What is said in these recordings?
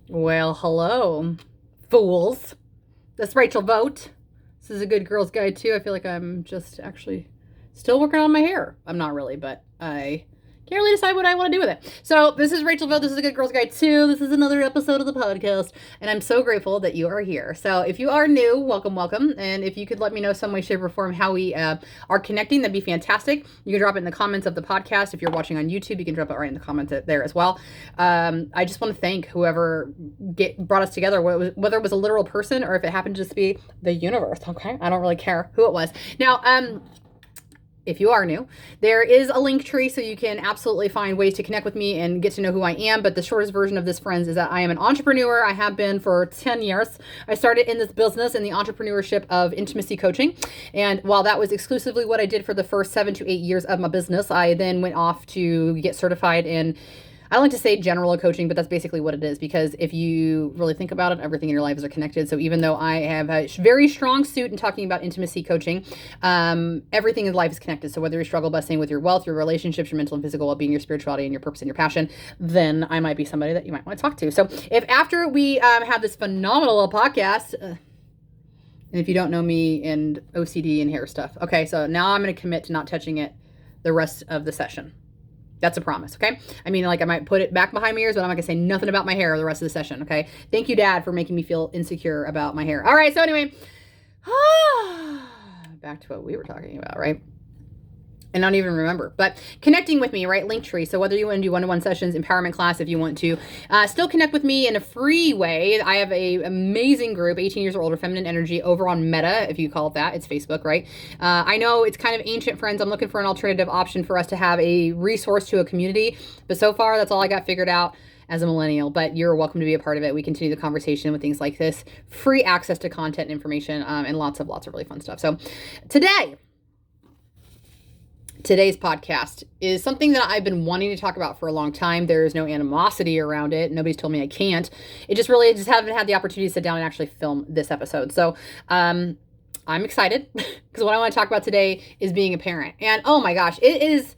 Well, hello, fools. That's Rachel Vote. This is a good girl's guide too. I feel like I'm just actually still working on my hair. I'm not really, but I can't really decide what I want to do with it. So this is Rachel Vote. This is a good girl's guide too. This is another episode of the podcast, and I'm so grateful that you are here. So if you are new, welcome, welcome. And if you could let me know some way, shape, or form how we are connecting, that'd be fantastic. You can drop it in the comments of the podcast. If you're watching on YouTube, you can drop it right in the comments there as well. I just want to thank whoever brought us together, whether it was a literal person or if it happened to just be the universe. Okay, I don't really care who it was. Now, if you are new, there is a link tree so you can absolutely find ways to connect with me and get to know who I am. But the shortest version of this, friends, is that I am an entrepreneur. I have been for 10 years. I started in this business in the entrepreneurship of intimacy coaching. And while that was exclusively what I did for the first 7 to 8 years of my business, I then went off to get certified in, I like to say general coaching, but that's basically what it is, because if you really think about it, everything in your lives are connected. So even though I have a very strong suit in talking about intimacy coaching, everything in life is connected. So whether you struggle busting with your wealth, your relationships, your mental and physical well-being, your spirituality, and your purpose and your passion, then I might be somebody that you might want to talk to. So if after we have this phenomenal podcast, and if you don't know me and OCD and hair stuff, okay, so now I'm going to commit to not touching it the rest of the session. That's a promise, okay? I mean, like, I might put it back behind my ears, but I'm not gonna say nothing about my hair the rest of the session, okay? Thank you, Dad, for making me feel insecure about my hair. All right, so anyway, back to what we were talking about, right? And I don't even remember, but connecting with me, right? Linktree. So whether you want to do one-to-one sessions, empowerment class, if you want to still connect with me in a free way, I have a amazing group, 18 years or older, feminine energy, over on Meta, if you call it that. It's Facebook, right? I know it's kind of ancient, friends. I'm looking for an alternative option for us to have a resource to a community, but so far that's all I got figured out as a millennial, but you're welcome to be a part of it. We continue the conversation with things like this, free access to content and information, and lots of really fun stuff. So today's podcast is something that I've been wanting to talk about for a long time. There's no animosity around it. Nobody's told me I can't. It just haven't had the opportunity to sit down and actually film this episode. So I'm excited because what I want to talk about today is being a parent. And oh my gosh, it is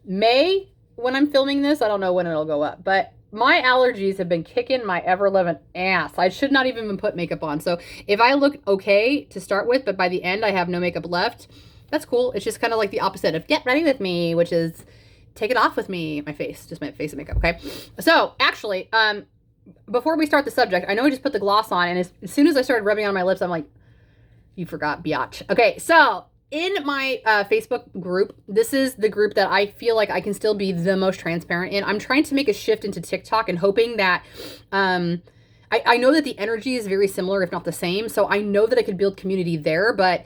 May when I'm filming this. I don't know when it'll go up, but my allergies have been kicking my ever-loving ass. I should not even put makeup on. So if I look okay to start with, but by the end I have no makeup left, that's cool. It's just kind of like the opposite of get ready with me, which is take it off with me. My face and makeup. Okay. So actually, before we start the subject, I know I just put the gloss on, and as soon as I started rubbing on my lips, I'm like, you forgot, biatch. Okay. So in my Facebook group, this is the group that I feel like I can still be the most transparent in. I'm trying to make a shift into TikTok and hoping that, I know that the energy is very similar, if not the same. So I know that I could build community there, but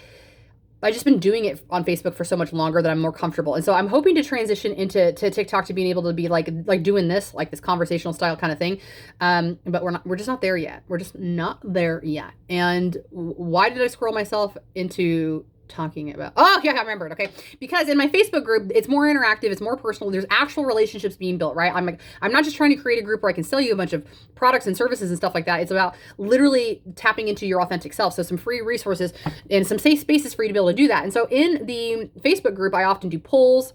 I've just been doing it on Facebook for so much longer that I'm more comfortable. And so I'm hoping to transition into TikTok to being able to be like doing this, like this conversational style kind of thing. But we're just not there yet. We're just not there yet. And why did I squirrel myself into talking about? Oh, yeah, I remembered. Okay. Because in my Facebook group, it's more interactive. It's more personal. There's actual relationships being built, right? I'm not just trying to create a group where I can sell you a bunch of products and services and stuff like that. It's about literally tapping into your authentic self. So some free resources and some safe spaces for you to be able to do that. And so in the Facebook group, I often do polls.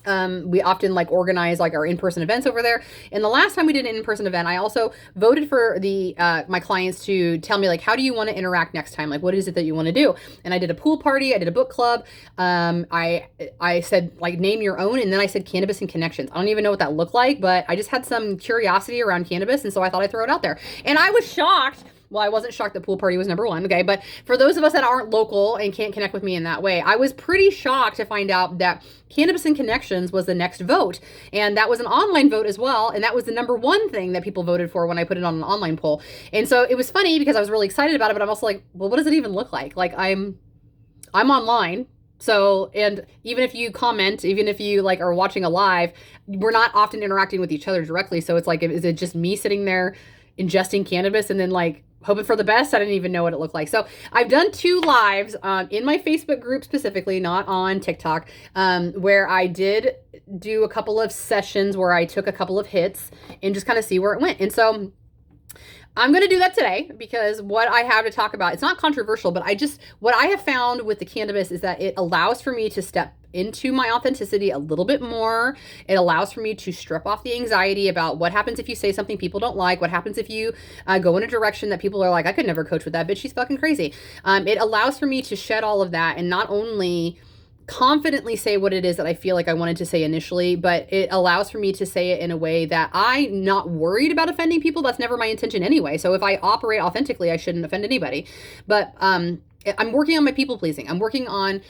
We often organize our in-person events over there. And the last time we did an in-person event, I also voted for my clients to tell me how do you want to interact next time? What is it that you want to do? And I did a pool party. I did a book club. I said name your own. And then I said cannabis and connections. I don't even know what that looked like, but I just had some curiosity around cannabis. And so I thought I'd throw it out there. And I was shocked. Well, I wasn't shocked that pool party was number one, okay? But for those of us that aren't local and can't connect with me in that way, I was pretty shocked to find out that Cannabis and Connections was the next vote. And that was an online vote as well. And that was the number one thing that people voted for when I put it on an online poll. And so it was funny because I was really excited about it, but I'm also well, what does it even look like? I'm online. So, and even if you comment, even if you are watching a live, we're not often interacting with each other directly. So it's is it just me sitting there ingesting cannabis and then hoping for the best? I didn't even know what it looked like. So I've done 2 lives in my Facebook group specifically, not on TikTok, where I did do a couple of sessions where I took a couple of hits and just kind of see where it went. And so I'm going to do that today because what I have to talk about, it's not controversial, but what I have found with the cannabis is that it allows for me to step into my authenticity a little bit more. It allows for me to strip off the anxiety about what happens if you say something people don't like, what happens if you go in a direction that people are like, I could never coach with that bitch, she's fucking crazy. It allows for me to shed all of that and not only confidently say what it is that I feel like I wanted to say initially, but it allows for me to say it in a way that I'm not worried about offending people. That's never my intention anyway. So if I operate authentically, I shouldn't offend anybody. But I'm working on my people pleasing. I'm working on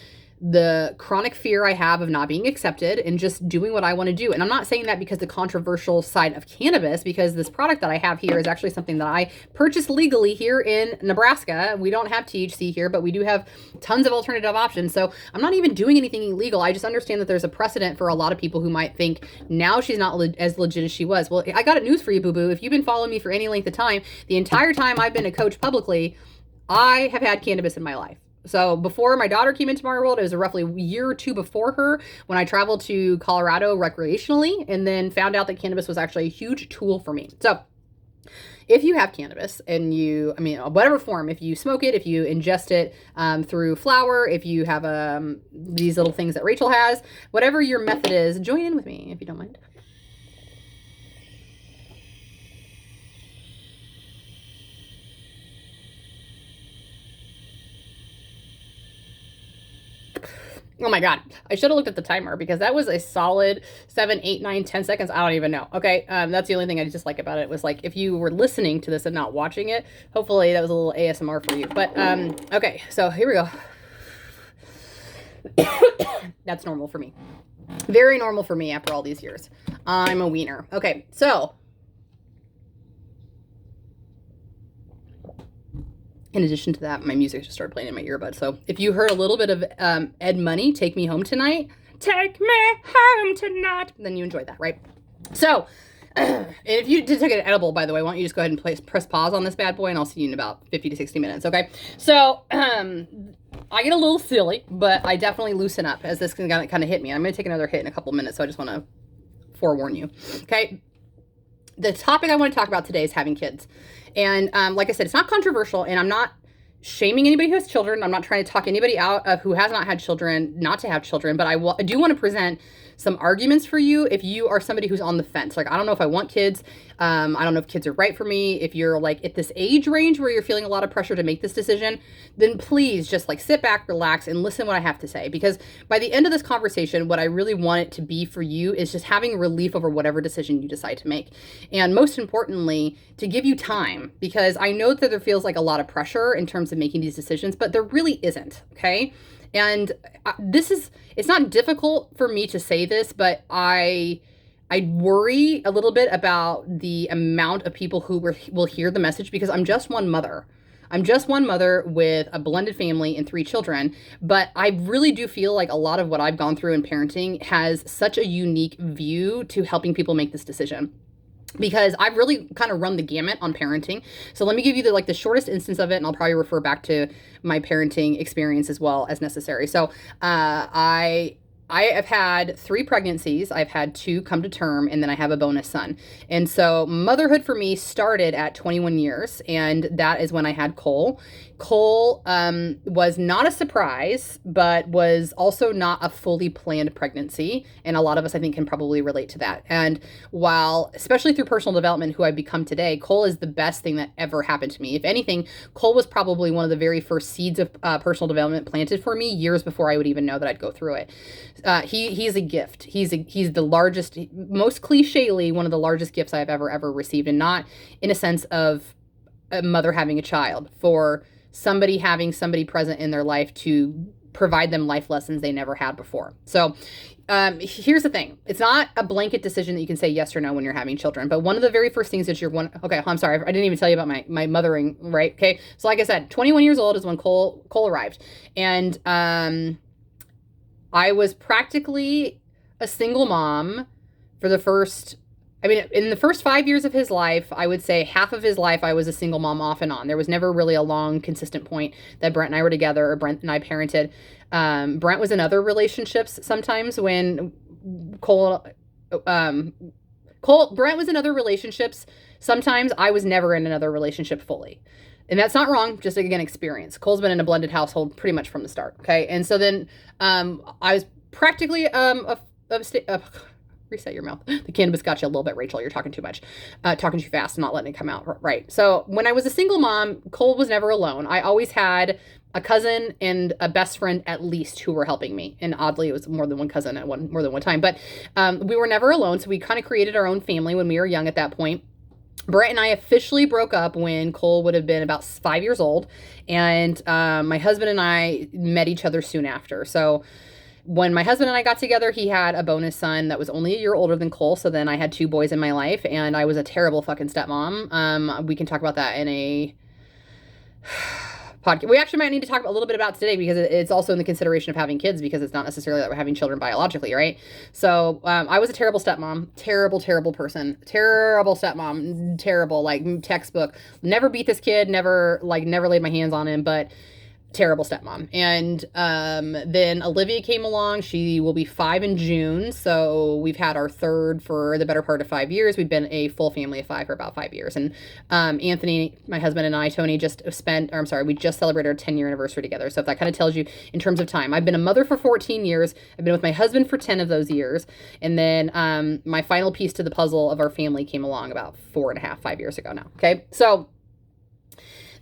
the chronic fear I have of not being accepted and just doing what I want to do. And I'm not saying that because the controversial side of cannabis, because this product that I have here is actually something that I purchased legally here in Nebraska. We don't have THC here, but we do have tons of alternative options. So I'm not even doing anything illegal. I just understand that there's a precedent for a lot of people who might think now she's not as legit as she was. Well, I got news for you, boo-boo. If you've been following me for any length of time, the entire time I've been a coach publicly, I have had cannabis in my life. So before my daughter came into my world, it was roughly a year or two before her when I traveled to Colorado recreationally and then found out that cannabis was actually a huge tool for me. So if you have cannabis and whatever form, if you smoke it, if you ingest it through flower, if you have these little things that Rachel has, whatever your method is, join in with me if you don't mind. Oh my God. I should have looked at the timer because that was a solid 7, 8, 9, 10 seconds. I don't even know. Okay. That's the only thing I just like about it was like, if you were listening to this and not watching it, hopefully that was a little ASMR for you. But, okay. So here we go. That's normal for me. Very normal for me after all these years. I'm a wiener. Okay. So in addition to that, my music just started playing in my earbuds. So if you heard a little bit of Ed Money, Take Me Home Tonight, take me home tonight, then you enjoyed that, right? So if you did take an edible, by the way, why don't you just go ahead and press pause on this bad boy and I'll see you in about 50 to 60 minutes, okay? So I get a little silly, but I definitely loosen up as this can kind of hit me. I'm going to take another hit in a couple minutes, so I just want to forewarn you, okay? The topic I want to talk about today is having kids. And like I said, it's not controversial, and I'm not shaming anybody who has children. I'm not trying to talk anybody out of who has not had children not to have children, but I do want to present some arguments for you if you are somebody who's on the fence. Like, I don't know if I want kids. I don't know if kids are right for me. If you're like at this age range where you're feeling a lot of pressure to make this decision, then please just like sit back, relax, and listen to what I have to say. Because by the end of this conversation, what I really want it to be for you is just having relief over whatever decision you decide to make. And most importantly, to give you time, because I know that there feels like a lot of pressure in terms of making these decisions, but there really isn't, okay? And it's not difficult for me to say this, but I worry a little bit about the amount of people who will hear the message, because I'm just one mother. I'm just one mother with a blended family and 3 children, but I really do feel like a lot of what I've gone through in parenting has such a unique view to helping people make this decision, because I've really kind of run the gamut on parenting. So let me give you the shortest instance of it, and I'll probably refer back to my parenting experience as well as necessary. So I have had 3 pregnancies. I've had 2 come to term, and then I have a bonus son. And so motherhood for me started at 21 years, and that is when I had Cole. Cole was not a surprise, but was also not a fully planned pregnancy. And a lot of us, I think, can probably relate to that. And while, especially through personal development, who I've become today, Cole is the best thing that ever happened to me. If anything, Cole was probably one of the very first seeds of personal development planted for me years before I would even know that I'd go through it. He's a gift. He's the largest, most clichély, one of the largest gifts I've ever received. And not in a sense of a mother having a child, for somebody having somebody present in their life to provide them life lessons they never had before. So here's the thing. It's not a blanket decision that you can say yes or no when you're having children. But one of the very first things is okay, I'm sorry. I didn't even tell you about my mothering, right? Okay. So like I said, 21 years old is when Cole arrived. And I was practically a single mom for in the first 5 years of his life. I would say half of his life I was a single mom off and on. There was never really a long, consistent point that Brent and I were together or Brent and I parented. Brent was in other relationships sometimes when Brent was in other relationships. Sometimes I was never in another relationship fully. And that's not wrong, just again, experience. Cole's been in a blended household pretty much from the start, okay? And so then I was practically reset your mouth. The cannabis got you a little bit, Rachel. You're talking too much, talking too fast, and not letting it come out right. So when I was a single mom, Cole was never alone. I always had a cousin and a best friend at least who were helping me. And oddly, it was more than one cousin at more than one time. But we were never alone. So we kind of created our own family when we were young at that point. Brett and I officially broke up when Cole would have been about 5 years old. And my husband and I met each other soon after. So when my husband and I got together, he had a bonus son that was only a year older than Cole. So then I had 2 boys in my life, and I was a terrible fucking stepmom. We can talk about that in a podcast. We actually might need to talk a little bit about today because it's also in the consideration of having kids, because it's not necessarily that we're having children biologically, right? So I was a terrible stepmom, terrible person, terrible stepmom, terrible, like textbook. Never beat this kid, never laid my hands on him, but terrible stepmom. And then Olivia came along. She will be 5 in June. So we've had our third for the better part of 5 years. We've been a full family of 5 for about 5 years. And Anthony, my husband, and I, Tony, we just celebrated our 10-year anniversary together. So if that kind of tells you in terms of time, I've been a mother for 14 years. I've been with my husband for 10 of those years. And then my final piece to the puzzle of our family came along about 4.5, 5 years ago now. Okay. So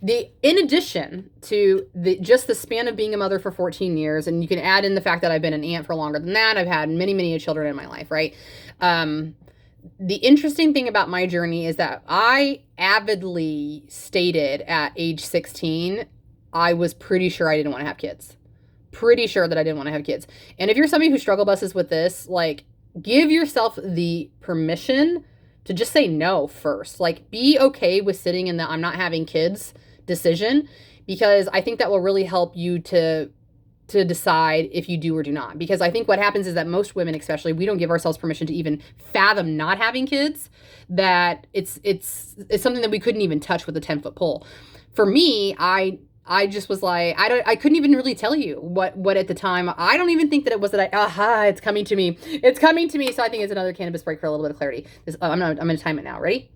in addition to just the span of being a mother for 14 years, and you can add in the fact that I've been an aunt for longer than that, I've had many children in my life, right? The interesting thing about my journey is that I avidly stated at age 16, I was pretty sure I didn't want to have kids. Pretty sure that I didn't want to have kids. And if you're somebody who struggle buses with this, like, give yourself the permission to just say no first. Like, be okay with sitting in the I'm not having kids decision, because I think that will really help you to decide if you do or do not. Because I think what happens is that most women, especially, we don't give ourselves permission to even fathom not having kids, that it's something that we couldn't even touch with a 10-foot pole. For me, I just was like, I couldn't even really tell you what at the time. I don't even think that it was that it's coming to me. It's coming to me. So I think it's another cannabis break for a little bit of clarity. I'm going to time it now. Ready?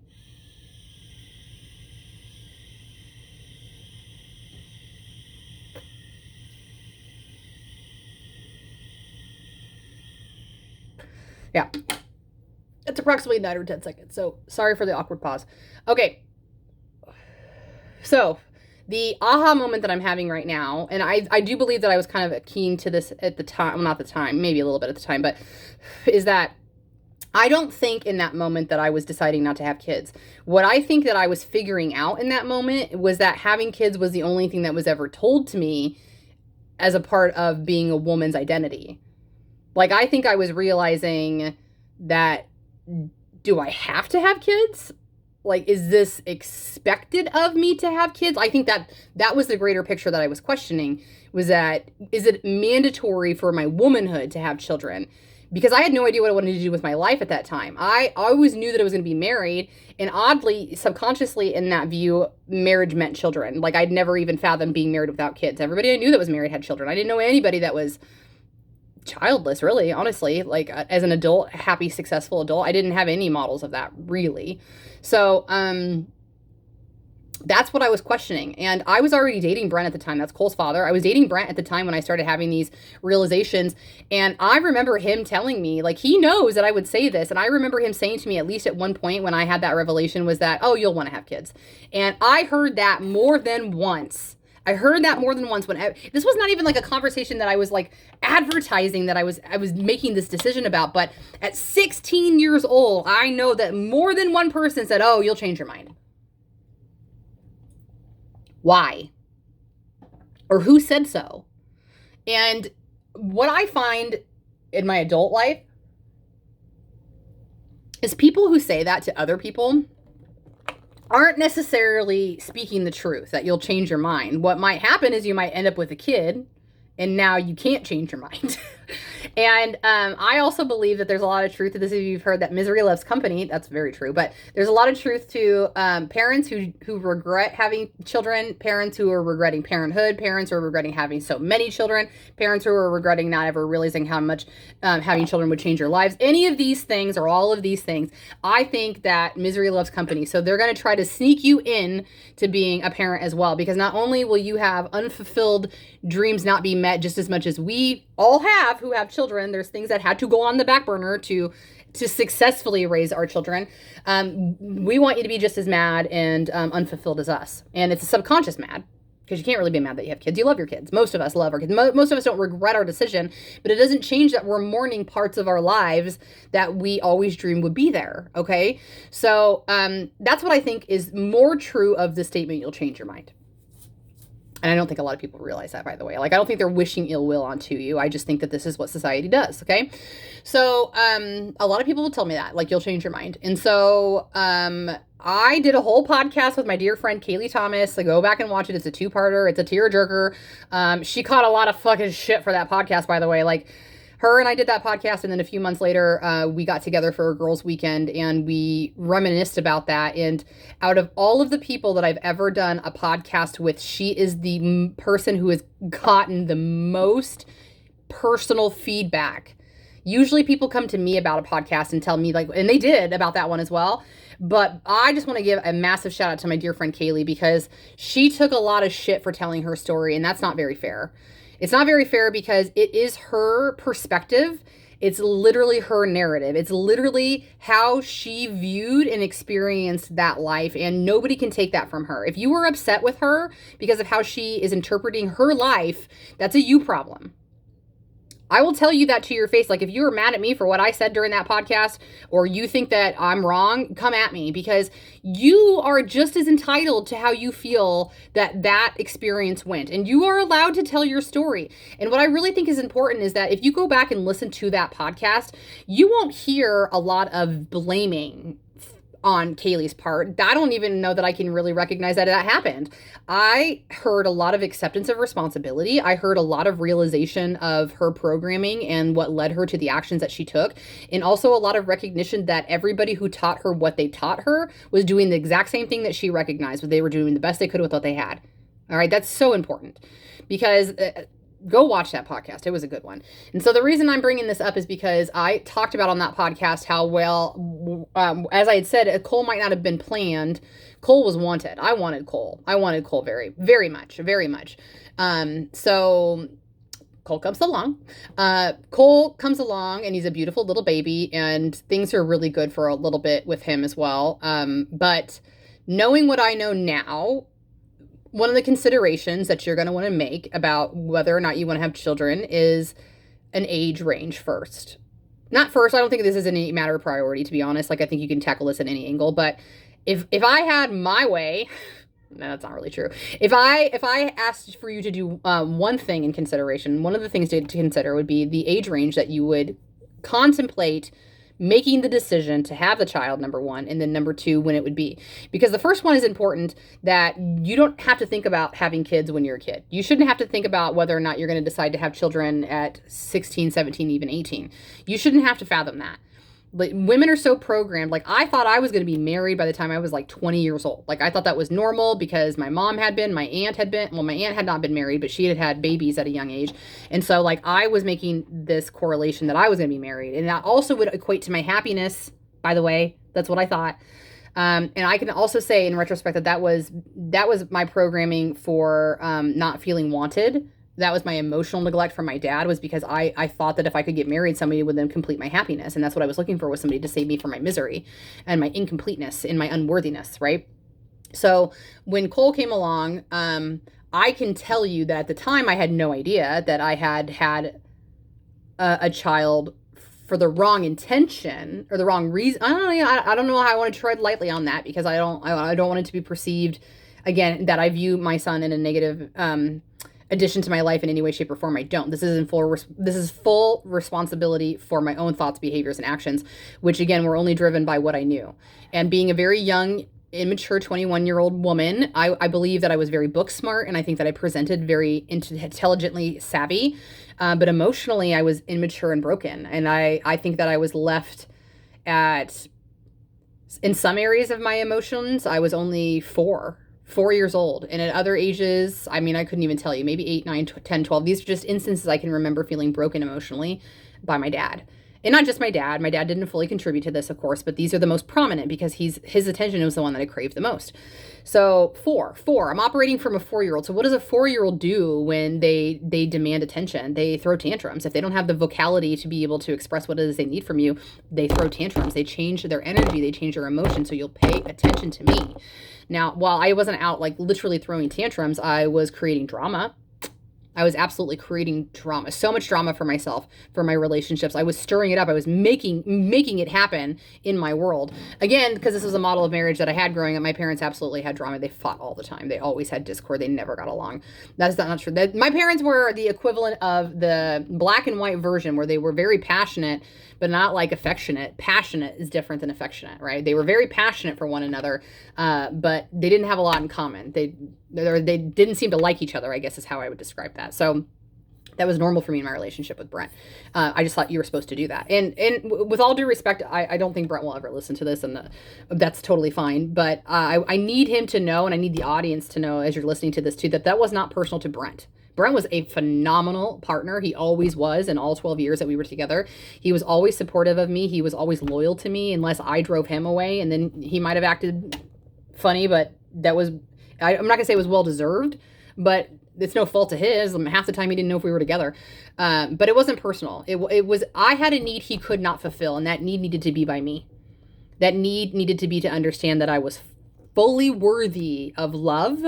Yeah. It's approximately 9 or 10 seconds. So sorry for the awkward pause. Okay. So the aha moment that I'm having right now, and I do believe that I was kind of keen to this at the time, well, not the time, maybe a little bit at the time, but is that I don't think in that moment that I was deciding not to have kids. What I think that I was figuring out in that moment was that having kids was the only thing that was ever told to me as a part of being a woman's identity. Like, I think I was realizing that, do I have to have kids? Like, is this expected of me to have kids? I think that was the greater picture that I was questioning, was that, is it mandatory for my womanhood to have children? Because I had no idea what I wanted to do with my life at that time. I always knew that I was going to be married, and oddly, subconsciously in that view, marriage meant children. Like, I'd never even fathomed being married without kids. Everybody I knew that was married had children. I didn't know anybody that was childless, really, honestly. Like, as an adult, happy, successful adult, I didn't have any models of that, really. So, that's what I was questioning. And I was already dating Brent at the time. That's Cole's father. I was dating Brent at the time when I started having these realizations. And I remember him telling me, like, he knows that I would say this. And I remember him saying to me, at least at one point when I had that revelation, was that, oh, you'll want to have kids. And I heard that more than once. This was not even like a conversation that I was like advertising that I was making this decision about. But at 16 years old, I know that more than one person said, oh, you'll change your mind. Why? Or who said so? And what I find in my adult life is people who say that to other people aren't necessarily speaking the truth, that you'll change your mind. What might happen is you might end up with a kid, and now you can't change your mind. And I also believe that there's a lot of truth to this. If you've heard that misery loves company, that's very true. But there's a lot of truth to parents who regret having children, parents who are regretting parenthood, parents who are regretting having so many children, parents who are regretting not ever realizing how much having children would change your lives. Any of these things or all of these things, I think that misery loves company. So they're going to try to sneak you in to being a parent as well, because not only will you have unfulfilled dreams not be met just as much as we all have who have children, children, there's things that had to go on the back burner to successfully raise our children. We want you to be just as mad and unfulfilled as us. And it's a subconscious mad, because you can't really be mad that you have kids. You love your kids. Most of us love our kids. Most of us don't regret our decision, but it doesn't change that we're mourning parts of our lives that we always dreamed would be there. Okay. So that's what I think is more true of the statement, you'll change your mind. And I don't think a lot of people realize that, by the way. Like, I don't think they're wishing ill will onto you. I just think that this is what society does. Okay. So a lot of people will tell me that, like, you'll change your mind. And so I did a whole podcast with my dear friend Kaylee Thomas. So go back and watch it. It's a 2-parter. It's a tearjerker. She caught a lot of fucking shit for that podcast, by the way. Like, her and I did that podcast, and then a few months later, we got together for a girls' weekend, and we reminisced about that. And out of all of the people that I've ever done a podcast with, she is the person who has gotten the most personal feedback. Usually people come to me about a podcast and tell me, like, and they did about that one as well. But I just want to give a massive shout out to my dear friend Kaylee, because she took a lot of shit for telling her story, and that's not very fair. It's not very fair because it is her perspective. It's literally her narrative. It's literally how she viewed and experienced that life, and nobody can take that from her. If you were upset with her because of how she is interpreting her life, that's a you problem. I will tell you that to your face. Like, if you were mad at me for what I said during that podcast, or you think that I'm wrong, come at me, because you are just as entitled to how you feel that experience went. And you are allowed to tell your story. And what I really think is important is that if you go back and listen to that podcast, you won't hear a lot of blaming on Kaylee's part. I don't even know that I can really recognize that happened. I heard a lot of acceptance of responsibility. I heard a lot of realization of her programming and what led her to the actions that she took. And also a lot of recognition that everybody who taught her what they taught her was doing the exact same thing that she recognized, but they were doing the best they could with what they had. All right. That's so important, because go watch that podcast. It was a good one. And so the reason I'm bringing this up is because I talked about on that podcast how, well, as I had said, Cole might not have been planned. Cole was wanted. I wanted Cole. very, very much, very much. So Cole comes along. And he's a beautiful little baby, and things are really good for a little bit with him as well. But knowing what I know now, one of the considerations that you're going to want to make about whether or not you want to have children is an age range first. Not first. I don't think this is any matter of priority, to be honest. Like, I think you can tackle this at any angle. But if I had my way, no, that's not really true. If I asked for you to do one thing in consideration, one of the things to consider would be the age range that you would contemplate making the decision to have the child, number one, and then number two, when it would be. Because the first one is important, that you don't have to think about having kids when you're a kid. You shouldn't have to think about whether or not you're going to decide to have children at 16, 17, even 18. You shouldn't have to fathom that. Like, women are so programmed. Like, I thought I was going to be married by the time I was like 20 years old. Like, I thought that was normal because my mom had been, my aunt had been. Well, my aunt had not been married, but she had had babies at a young age. And so, like, I was making this correlation that I was going to be married. And that also would equate to my happiness, by the way. That's what I thought. And I can also say in retrospect that was my programming for not feeling wanted. That was my emotional neglect from my dad, was because I thought that if I could get married, somebody would then complete my happiness. And that's what I was looking for, was somebody to save me from my misery and my incompleteness and my unworthiness, right? So when Cole came along, I can tell you that at the time I had no idea that I had a child for the wrong intention or the wrong reason. I don't know how I want to tread lightly on that, because I don't want it to be perceived, again, that I view my son in a negative addition to my life in any way, shape, or form. I don't. This is full responsibility for my own thoughts, behaviors, and actions, which again were only driven by what I knew. And being a very young, immature 21-year-old woman, I believe that I was very book smart, and I think that I presented very intelligently savvy, but emotionally I was immature and broken. And I think that I was left in some areas of my emotions, I was only 4 years old. And at other ages, I mean, I couldn't even tell you, maybe 8, 9, 10, 12. These are just instances I can remember feeling broken emotionally by my dad. And not just my dad. My dad didn't fully contribute to this, of course, but these are the most prominent because his attention was the one that I craved the most. So four, I'm operating from a 4-year-old. So what does a 4-year-old do when they demand attention? They throw tantrums. If they don't have the vocality to be able to express what it is they need from you, they throw tantrums. They change their energy. They change their emotion. So you'll pay attention to me. Now, while I wasn't out like literally throwing tantrums, I was creating drama. I was absolutely creating drama, so much drama for myself, for my relationships. I was stirring it up. I was making it happen in my world. Again, because this was a model of marriage that I had growing up, my parents absolutely had drama. They fought all the time. They always had discord. They never got along. That's not true. My parents were the equivalent of the black and white version where they were very passionate, but not like affectionate. Passionate is different than affectionate, right? They were very passionate for one another, but they didn't have a lot in common. They didn't seem to like each other, I guess is how I would describe that. So that was normal for me in my relationship with Brent. I just thought you were supposed to do that. And with all due respect, I don't think Brent will ever listen to this, and that's totally fine. But I need him to know, and I need the audience to know as you're listening to this too, that was not personal to Brent. Brent was a phenomenal partner. He always was in all 12 years that we were together. He was always supportive of me. He was always loyal to me unless I drove him away. And then he might have acted funny, but that was, I'm not going to say it was well-deserved, but it's no fault of his. Half the time he didn't know if we were together. But it wasn't personal. It was, I had a need he could not fulfill, and that need needed to be by me. That need needed to be to understand that I was fully worthy of love,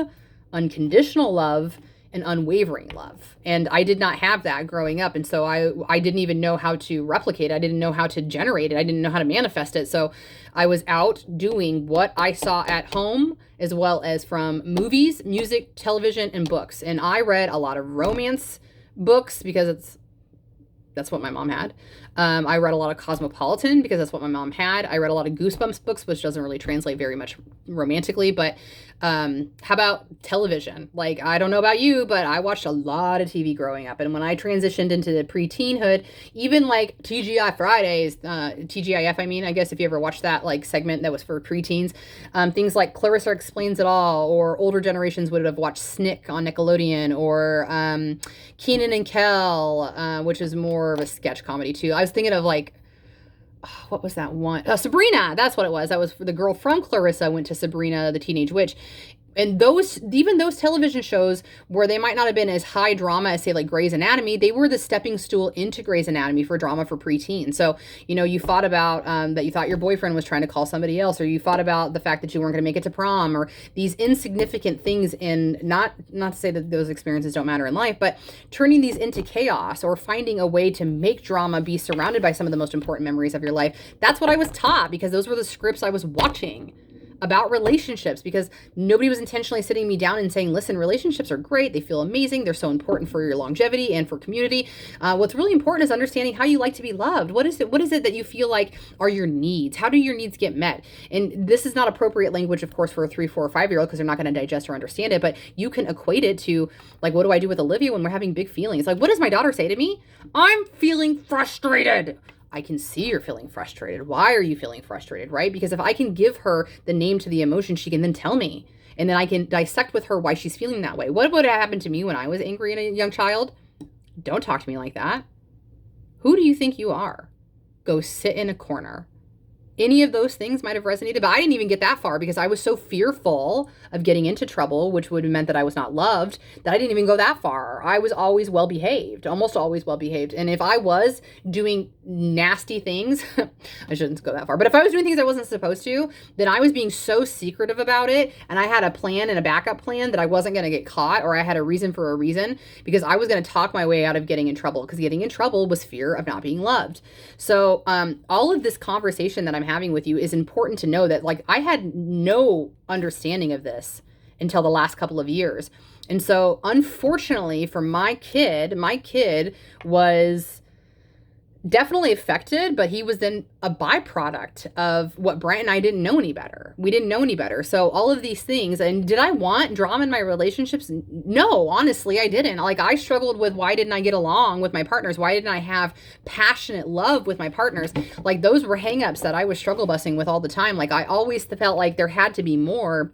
unconditional love, and unwavering love. And I did not have that growing up. And so I didn't even know how to replicate it. I didn't know how to generate it. I didn't know how to manifest it. So I was out doing what I saw at home, as well as from movies, music, television, and books. And I read a lot of romance books because that's what my mom had. I read a lot of Cosmopolitan because that's what my mom had. I read a lot of Goosebumps books, which doesn't really translate very much romantically, but how about television? Like, I don't know about you, but I watched a lot of TV growing up. And when I transitioned into the pre-teenhood, even like TGI Fridays, TGIF, I mean, I guess if you ever watched that like segment that was for preteens, things like Clarissa Explains It All, or older generations would have watched Snick on Nickelodeon, or Kenan and Kel, which is more of a sketch comedy too. I was thinking of like, what was that one? Sabrina, that's what it was. That was the girl from Clarissa went to Sabrina the Teenage Witch. And even those television shows where they might not have been as high drama as, say, like Grey's Anatomy, they were the stepping stool into Grey's Anatomy for drama for preteens. So, you thought about that you thought your boyfriend was trying to call somebody else, or you thought about the fact that you weren't going to make it to prom, or these insignificant things in, not to say that those experiences don't matter in life, but turning these into chaos or finding a way to make drama be surrounded by some of the most important memories of your life. That's what I was taught, because those were the scripts I was watching about relationships, because nobody was intentionally sitting me down and saying, listen, relationships are great. They feel amazing. They're so important for your longevity and for community. What's really important is understanding how you like to be loved. What is it that you feel like are your needs? How do your needs get met? And this is not appropriate language, of course, for a 3, 4, or 5-year-old, because they're not going to digest or understand it. But you can equate it to, like, what do I do with Olivia when we're having big feelings? Like, what does my daughter say to me? I'm feeling frustrated. I can see you're feeling frustrated. Why are you feeling frustrated, right? Because if I can give her the name to the emotion, she can then tell me. And then I can dissect with her why she's feeling that way. What would have happened to me when I was angry and a young child? Don't talk to me like that. Who do you think you are? Go sit in a corner. Any of those things might have resonated, but I didn't even get that far because I was so fearful of getting into trouble, which would have meant that I was not loved, that I didn't even go that far. I was always well behaved, almost always well behaved. And if I was doing nasty things, I shouldn't go that far, but if I was doing things I wasn't supposed to, then I was being so secretive about it. And I had a plan and a backup plan that I wasn't going to get caught, or I had a reason for a reason, because I was going to talk my way out of getting in trouble, because getting in trouble was fear of not being loved. So all of this conversation that I'm having with you is important to know that, like, I had no understanding of this until the last couple of years. And so unfortunately for my kid was definitely affected, but he was then a byproduct of what Brent and I didn't know any better. We didn't know any better. So all of these things, and did I want drama in my relationships? No, honestly, I didn't. Like, I struggled with, why didn't I get along with my partners? Why didn't I have passionate love with my partners? Like, those were hangups that I was struggle busing with all the time. Like, I always felt like there had to be more.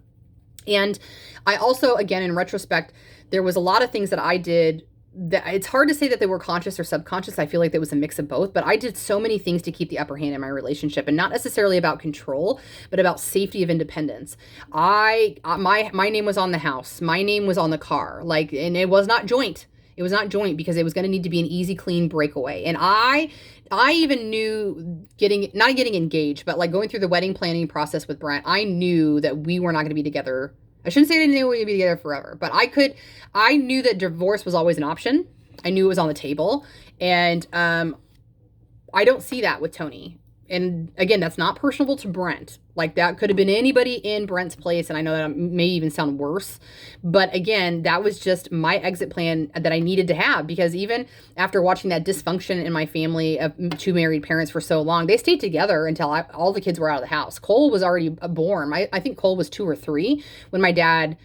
And I also, again, in retrospect, there was a lot of things that I did it's hard to say that they were conscious or subconscious. I feel like there was a mix of both, but I did so many things to keep the upper hand in my relationship, and not necessarily about control, but about safety of independence. My name was on the house. My name was on the car. Like, and it was not joint. It was not joint because it was going to need to be an easy, clean breakaway. And I even knew not getting engaged, but like going through the wedding planning process with Brent, I knew that we were not going to be together. I shouldn't say I didn't know we would be together forever, but I knew that divorce was always an option. I knew it was on the table. And I don't see that with Tony. And again, that's not personable to Brent. Like, that could have been anybody in Brent's place. And I know that may even sound worse. But again, that was just my exit plan that I needed to have, because even after watching that dysfunction in my family of two married parents for so long, they stayed together until all the kids were out of the house. Cole was already born. I think Cole was 2 or 3 when my dad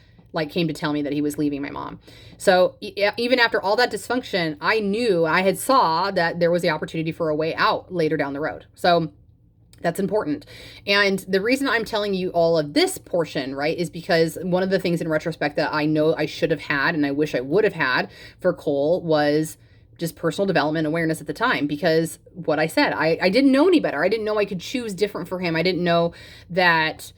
came to tell me that he was leaving my mom. So even after all that dysfunction, I knew I had saw that there was the opportunity for a way out later down the road. So that's important. And the reason I'm telling you all of this portion, right, is because one of the things in retrospect that I know I should have had, and I wish I would have had for Cole, was just personal development awareness at the time. Because what I said, I didn't know any better. I didn't know I could choose different for him. I didn't know that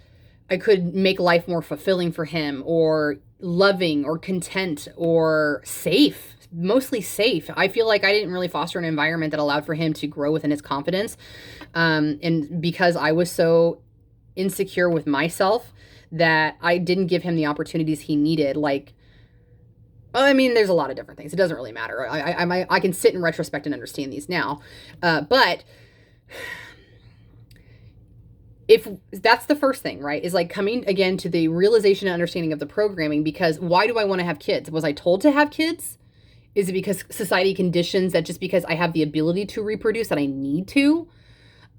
I could make life more fulfilling for him, or loving, or content, or safe. Mostly safe. I feel like I didn't really foster an environment that allowed for him to grow within his confidence. And because I was so insecure with myself that I didn't give him the opportunities he needed. There's a lot of different things. It doesn't really matter. I can sit in retrospect and understand these now. But if that's the first thing, right, is like coming again to the realization and understanding of the programming. Because why do I want to have kids? Was I told to have kids? Is it because society conditions that just because I have the ability to reproduce that I need to?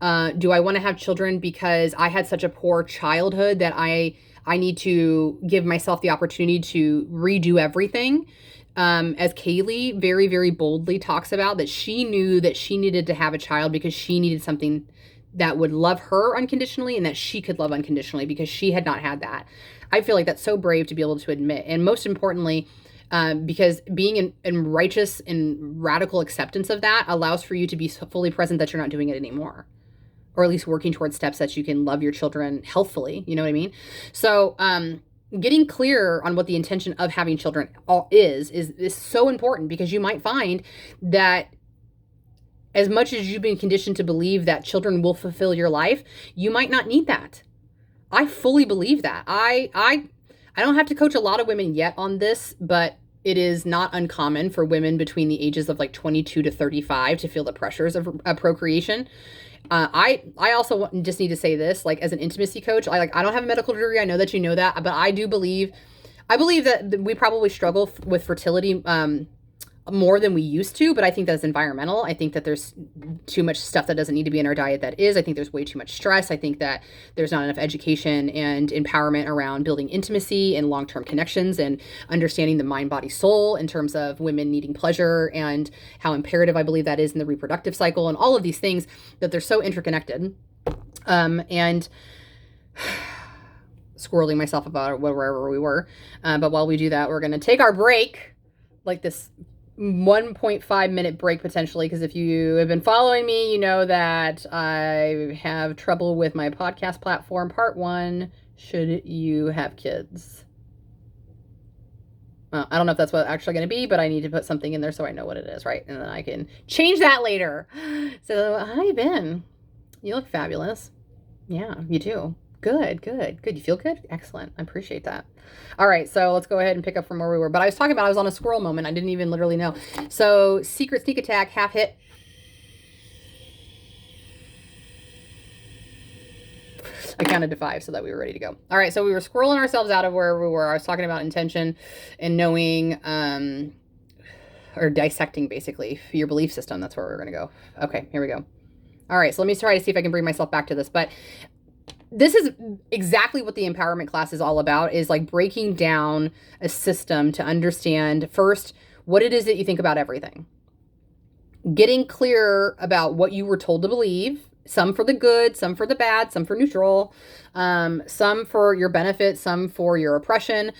Do I want to have children because I had such a poor childhood that I need to give myself the opportunity to redo everything? As Kaylee very, very boldly talks about, that she knew that she needed to have a child because she needed something that would love her unconditionally and that she could love unconditionally, because she had not had that. I feel like that's so brave to be able to admit. And most importantly, because being in righteous and radical acceptance of that allows for you to be fully present that you're not doing it anymore, or at least working towards steps that you can love your children healthfully. You know what I mean? So getting clear on what the intention of having children is so important, because you might find that as much as you've been conditioned to believe that children will fulfill your life, you might not need that. I fully believe that. I don't have to coach a lot of women yet on this, but it is not uncommon for women between the ages of 22 to 35 to feel the pressures of procreation. I also just need to say this, as an intimacy coach, I don't have a medical degree. I know that you know that, but I believe that we probably struggle with fertility more than we used to, but I think that's environmental. I think that there's too much stuff that doesn't need to be in our diet that is. I think there's way too much stress. I think that there's not enough education and empowerment around building intimacy and long-term connections and understanding the mind, body, soul in terms of women needing pleasure and how imperative I believe that is in the reproductive cycle, and all of these things, that they're so interconnected. And squirreling myself about wherever we were. But while we do that, we're going to take our break, this 1.5 minute break potentially, because if you have been following me, you know that I have trouble with my podcast platform. Part 1, should you have kids? Well, I don't know if that's what it's actually going to be, but I need to put something in there so I know what it is, right? And then I can change that later. So how you been? You look fabulous. Yeah, you do. Good. You feel good? Excellent. I appreciate that. All right, so let's go ahead and pick up from where we were. But I was talking about I was on a squirrel moment. I didn't even literally know. So secret sneak attack, half hit. I counted to 5 so that we were ready to go. All right, so we were squirreling ourselves out of where we were. I was talking about intention and knowing, or dissecting basically your belief system. That's where we're going to go. Okay, here we go. All right, so let me try to see if I can bring myself back to this. But this is exactly what the empowerment class is all about, is breaking down a system to understand first what it is that you think about everything. Getting clear about what you were told to believe, some for the good, some for the bad, some for neutral, some for your benefit, some for your oppression.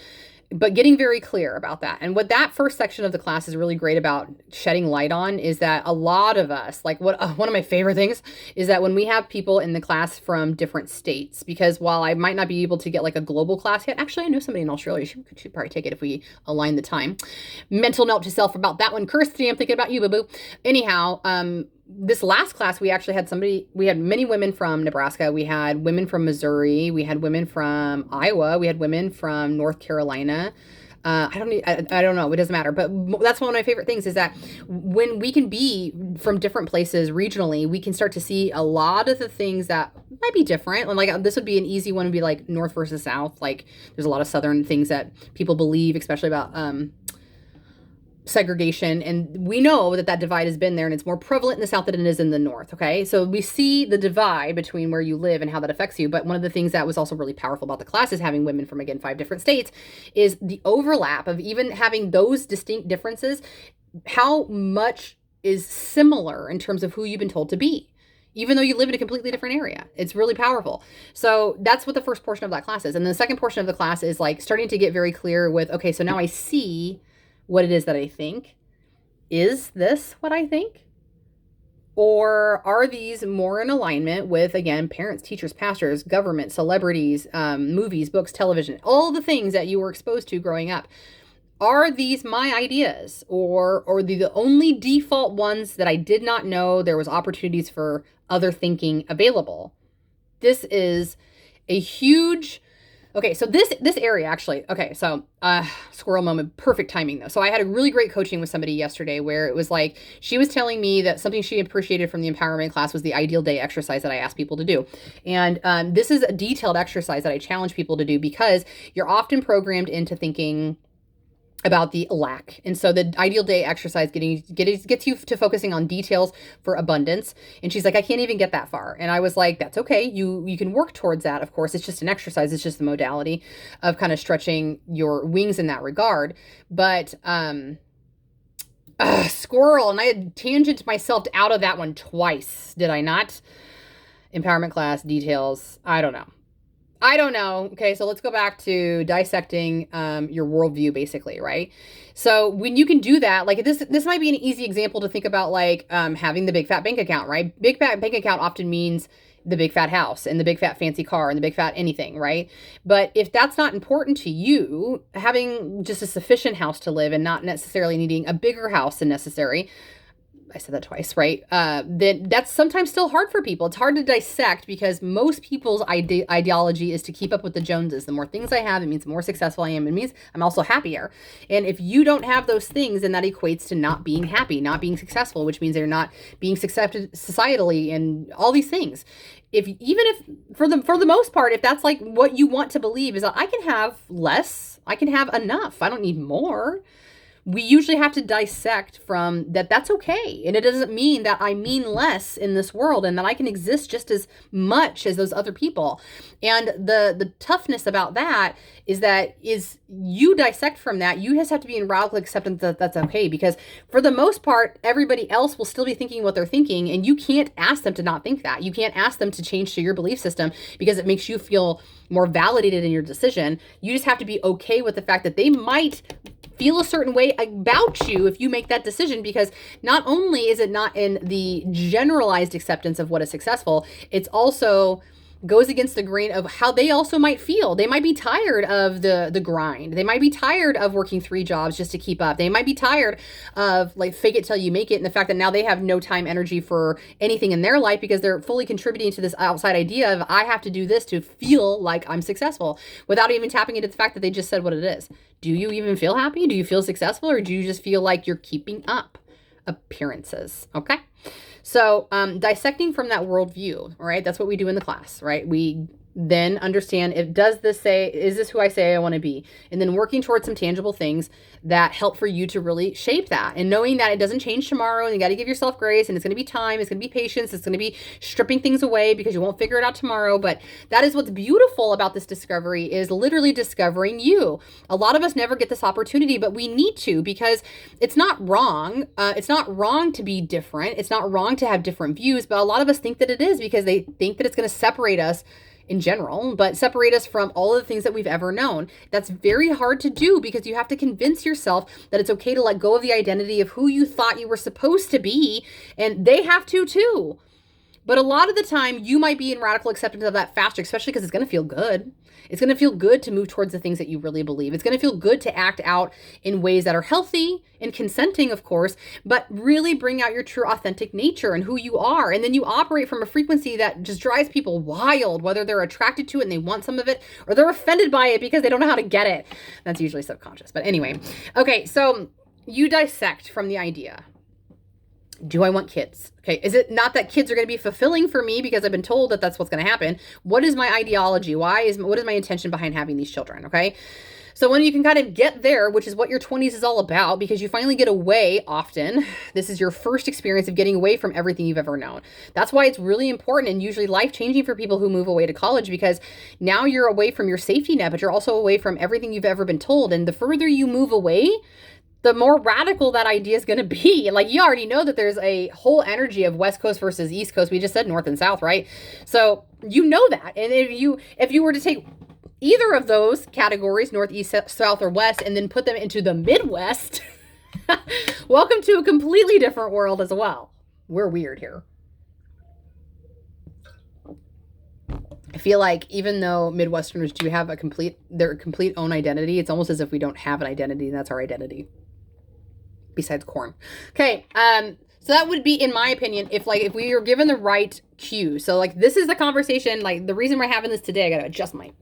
but getting very clear about that. And what that first section of the class is really great about shedding light on is that a lot of us, like one of my favorite things is that when we have people in the class from different states, because while I might not be able to get like a global class yet, actually I know somebody in Australia, she should probably take it if we align the time. Mental note to self about that one. Kirsty, I'm thinking about you, boo-boo. Anyhow, this last class, we actually had many women from Nebraska. We had women from Missouri. We had women from Iowa. We had women from North Carolina. I don't know. It doesn't matter. But that's one of my favorite things is that when we can be from different places regionally, we can start to see a lot of the things that might be different. And like this would be an easy one to be like North versus South. Like there's a lot of Southern things that people believe, especially about, segregation, and we know that divide has been there and it's more prevalent in the South than it is in the North. Okay, so we see the divide between where you live and how that affects you. But one of the things that was also really powerful about the class is having women from, again, 5 different states, is the overlap of even having those distinct differences, how much is similar in terms of who you've been told to be, even though you live in a completely different area. It's really powerful. So that's what the first portion of that class is. And the second portion of the class is like starting to get very clear with, okay, so now I see what it is that I think. Is this what I think? Or are these more in alignment with, again, parents, teachers, pastors, government, celebrities, movies, books, television, all the things that you were exposed to growing up? Are these my ideas, or the only default ones that I did not know there was opportunities for other thinking available? This is a huge... Okay, so this area actually, okay, so squirrel moment, perfect timing though. So I had a really great coaching with somebody yesterday where it was like, she was telling me that something she appreciated from the empowerment class was the ideal day exercise that I asked people to do. And this is a detailed exercise that I challenge people to do because you're often programmed into thinking about the lack. And so the ideal day exercise gets you to focusing on details for abundance. And she's like, I can't even get that far. And I was like, that's okay. You can work towards that. Of course, it's just an exercise. It's just the modality of kind of stretching your wings in that regard. But, squirrel. And I had tangented myself out of that one twice. Did I not? Empowerment class details. I don't know. Okay, so let's go back to dissecting your worldview, basically, right? So when you can do that, like this might be an easy example to think about, like having the big fat bank account, right? Big fat bank account often means the big fat house and the big fat fancy car and the big fat anything, right? But if that's not important to you, having just a sufficient house to live and not necessarily needing a bigger house than necessary, I said that twice, right? Then that's sometimes still hard for people. It's hard to dissect because most people's ideology is to keep up with the Joneses. The more things I have, it means the more successful I am. It means I'm also happier. And if you don't have those things, then that equates to not being happy, not being successful, which means they're not being accepted societally and all these things. If for the most part, if that's like what you want to believe is that I can have less, I can have enough, I don't need more. We usually have to dissect from that's okay. And it doesn't mean that I mean less in this world and that I can exist just as much as those other people. And the toughness about that is you dissect from that. You just have to be in radical acceptance that that's okay, because for the most part, everybody else will still be thinking what they're thinking. And you can't ask them to not think that. You can't ask them to change to your belief system because it makes you feel more validated in your decision. You just have to be okay with the fact that they might feel a certain way about you if you make that decision, because not only is it not in the generalized acceptance of what is successful, it's also goes against the grain of how they also might feel. They might be tired of the grind. They might be tired of working 3 jobs just to keep up. They might be tired of like fake it till you make it, and the fact that now they have no time, energy for anything in their life because they're fully contributing to this outside idea of I have to do this to feel like I'm successful, without even tapping into the fact that they just said what it is. Do you even feel happy? Do you feel successful? Or do you just feel like you're keeping up appearances? Okay. So dissecting from that worldview, right? That's what we do in the class, right? We then understand, is this who I say I want to be? And then working towards some tangible things that help for you to really shape that, and knowing that it doesn't change tomorrow, and you got to give yourself grace, and it's going to be time, it's going to be patience, it's going to be stripping things away because you won't figure it out tomorrow. But that is what's beautiful about this discovery, is literally discovering you. A lot of us never get this opportunity, but we need to, because it's not wrong. It's not wrong to be different. It's not wrong to have different views, but a lot of us think that it is because they think that it's going to separate us in general, but separate us from all of the things that we've ever known. That's very hard to do because you have to convince yourself that it's okay to let go of the identity of who you thought you were supposed to be, and they have to too. But a lot of the time, you might be in radical acceptance of that faster, especially because it's going to feel good. It's going to feel good to move towards the things that you really believe. It's going to feel good to act out in ways that are healthy and consenting, of course, but really bring out your true authentic nature and who you are. And then you operate from a frequency that just drives people wild, whether they're attracted to it and they want some of it, or they're offended by it because they don't know how to get it. That's usually subconscious. But anyway, okay, so you dissect from the idea. Do I want kids? Okay, is it not that kids are going to be fulfilling for me because I've been told that that's what's going to happen? What is my ideology? What is my intention behind having these children? Okay, so when you can kind of get there, which is what your 20s is all about, because you finally get away often. This is your first experience of getting away from everything you've ever known. That's why it's really important and usually life-changing for people who move away to college, because now you're away from your safety net, but you're also away from everything you've ever been told. And the further you move away, the more radical that idea is going to be. Like, you already know that there's a whole energy of West Coast versus East Coast. We just said North and South, right? So you know that. And if you were to take either of those categories, North, East, South, or West, and then put them into the Midwest, welcome to a completely different world as well. We're weird here. I feel like even though Midwesterners do have their complete own identity, it's almost as if we don't have an identity, and that's our identity. Besides corn. Okay, so that would be, in my opinion, if we were given the right cue. So like, this is the conversation, like the reason we're having this today, I gotta adjust my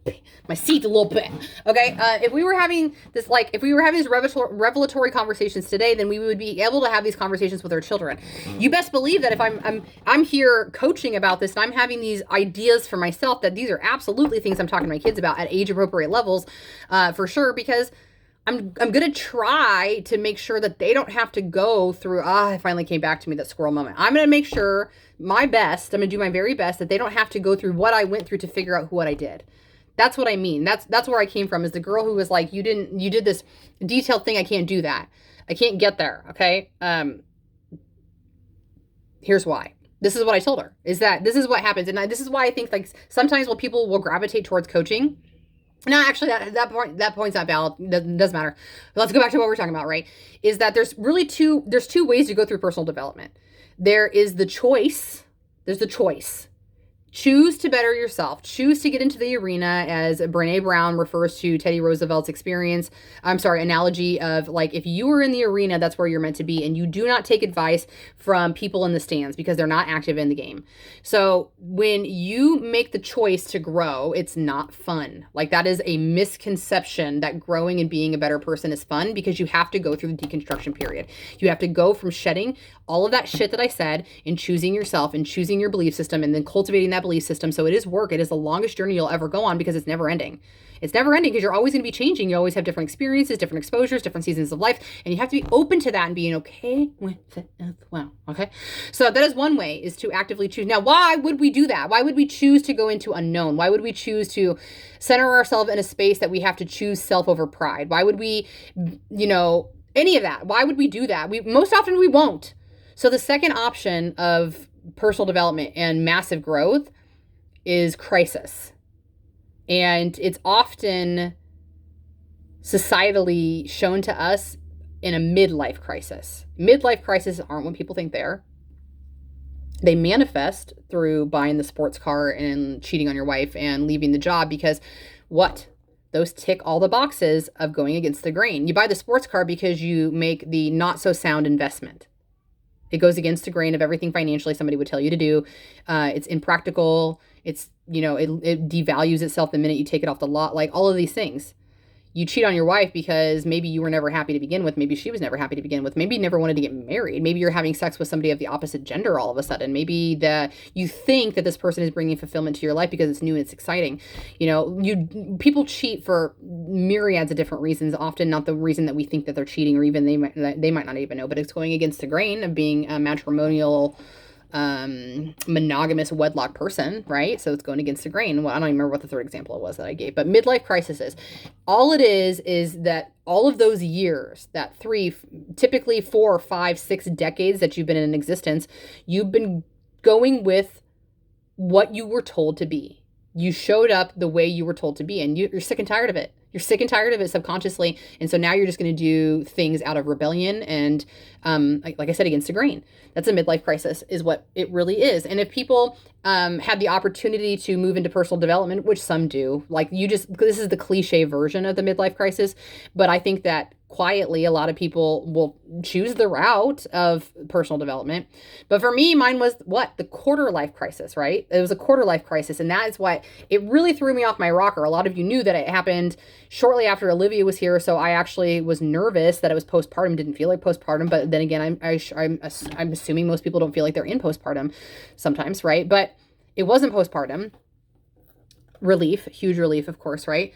seat a little bit. Okay, if we were having this revelatory conversations today, then we would be able to have these conversations with our children. You best believe that if I'm here coaching about this and I'm having these ideas for myself, that these are absolutely things I'm talking to my kids about at age appropriate levels, for sure, because I'm going to try to make sure that they don't have to go through, it finally came back to me, that squirrel moment. I'm going to make sure I'm going to do my very best that they don't have to go through what I went through to figure out what I did. That's what I mean. That's where I came from, is the girl who was like, you did this detailed thing. I can't do that. I can't get there. Okay. Here's why. This is what I told her, is that this is what happens. And this is why I think, like, sometimes when people will gravitate towards coaching, no, actually, that point's not valid. Doesn't matter. But let's go back to what we're talking about, right? Is that there's two ways to go through personal development. There is the choice. There's the choice. Choose to better yourself. Choose to get into the arena, as Brené Brown refers to Teddy Roosevelt's analogy of, like, if you were in the arena, that's where you're meant to be. And you do not take advice from people in the stands because they're not active in the game. So when you make the choice to grow, it's not fun. Like, that is a misconception that growing and being a better person is fun, because you have to go through the deconstruction period. You have to go from shedding all of that shit that I said and choosing yourself and choosing your belief system and then cultivating that belief system. So it is work. It is the longest journey you'll ever go on, because it's never ending. It's never ending because you're always going to be changing. You always have different experiences, different exposures, different seasons of life. And you have to be open to that and being okay with it as well. Okay. So that is one way, is to actively choose. Now, why would we do that? Why would we choose to go into unknown? Why would we choose to center ourselves in a space that we have to choose self over pride? Why would we, any of that? Why would we do that? Most often we won't. So the second option of personal development and massive growth is crisis. And it's often societally shown to us in a midlife crisis. Midlife crises aren't what people think they are. They manifest through buying the sports car and cheating on your wife and leaving the job, because what? Those tick all the boxes of going against the grain. You buy the sports car because you make the not so sound investment. It goes against the grain of everything financially somebody would tell you to do. It's impractical. It's, it devalues itself the minute you take it off the lot. Like, all of these things. You cheat on your wife because maybe you were never happy to begin with. Maybe she was never happy to begin with. Maybe you never wanted to get married. Maybe you're having sex with somebody of the opposite gender all of a sudden. Maybe you think that this person is bringing fulfillment to your life because it's new and it's exciting. People cheat for myriads of different reasons, often not the reason that we think that they're cheating, or even they might not even know, but it's going against the grain of being a matrimonial monogamous wedlock person, right? So it's going against the grain. Well, I don't even remember what the third example it was that I gave, but midlife crisis all it is that all of those years, that typically 4 or 5, 6 decades that you've been in existence, you've been going with what you were told to be. You showed up the way you were told to be, and you're sick and tired of it. You're sick and tired of it subconsciously. And so now you're just going to do things out of rebellion and, like I said, against the grain. That's a midlife crisis, is what it really is. And if people had the opportunity to move into personal development, which some do, this is the cliche version of the midlife crisis. But I think that quietly, a lot of people will choose the route of personal development. But for me, mine was the quarter life crisis, right? It was a quarter life crisis. And that is what it really threw me off my rocker. A lot of you knew that it happened shortly after Olivia was here. So I actually was nervous that it was postpartum, didn't feel like postpartum. But then again, I'm assuming most people don't feel like they're in postpartum sometimes, right? But it wasn't postpartum. Relief, huge relief, of course, right?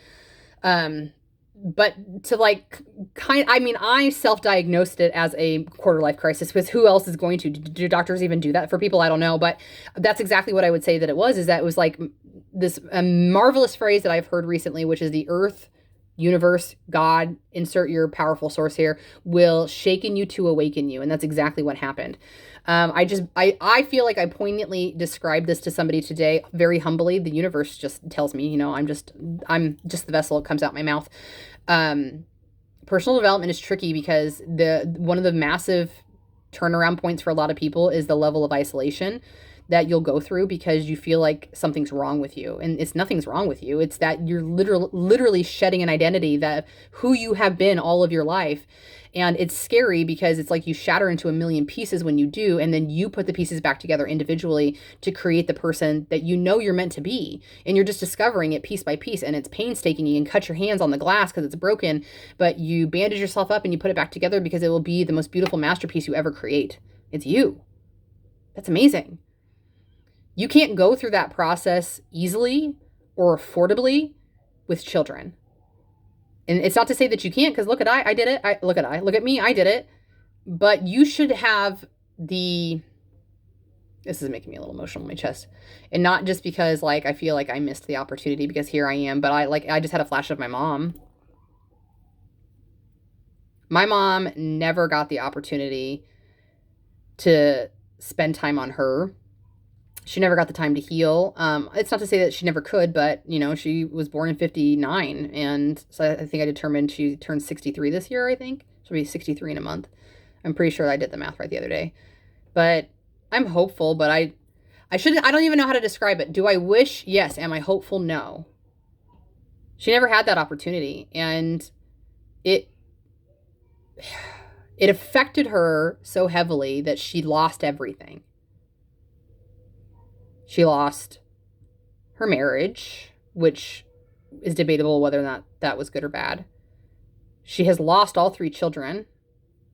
But to I self-diagnosed it as a quarter life crisis, because who else is going to? Do doctors even do that for people? I don't know. But that's exactly what I would say that it was, is that it was like this marvelous phrase that I've heard recently, which is the earth, universe, God, insert your powerful source here, will shaken you to awaken you. And that's exactly what happened. I feel like I poignantly described this to somebody today, very humbly. The universe just tells me, I'm just the vessel. It comes out my mouth. Personal development is tricky because one of the massive turnaround points for a lot of people is the level of isolation that you'll go through, because you feel like something's wrong with you, and nothing's wrong with you. It's that you're literally shedding an identity that who you have been all of your life. And it's scary because it's like you shatter into a million pieces when you do, and then you put the pieces back together individually to create the person that you're meant to be. And you're just discovering it piece by piece, and it's painstaking. You can cut your hands on the glass because it's broken, but you bandage yourself up and you put it back together because it will be the most beautiful masterpiece you ever create. It's you. That's amazing. You can't go through that process easily or affordably with children. And it's not to say that you can't, because look at me, I did it. But you should have this is making me a little emotional in my chest. And not just because I feel like I missed the opportunity, because here I am, but I just had a flash of my mom. My mom never got the opportunity to spend time on her. She never got the time to heal. It's not to say that she never could, but, she was born in 59. And so I think I determined she turned 63 this year, I think. She'll be 63 in a month. I'm pretty sure I did the math right the other day. But I'm hopeful, but I don't even know how to describe it. Do I wish? Yes. Am I hopeful? No. She never had that opportunity. And it affected her so heavily that she lost everything. She lost her marriage, which is debatable whether or not that was good or bad. She has lost all 3 children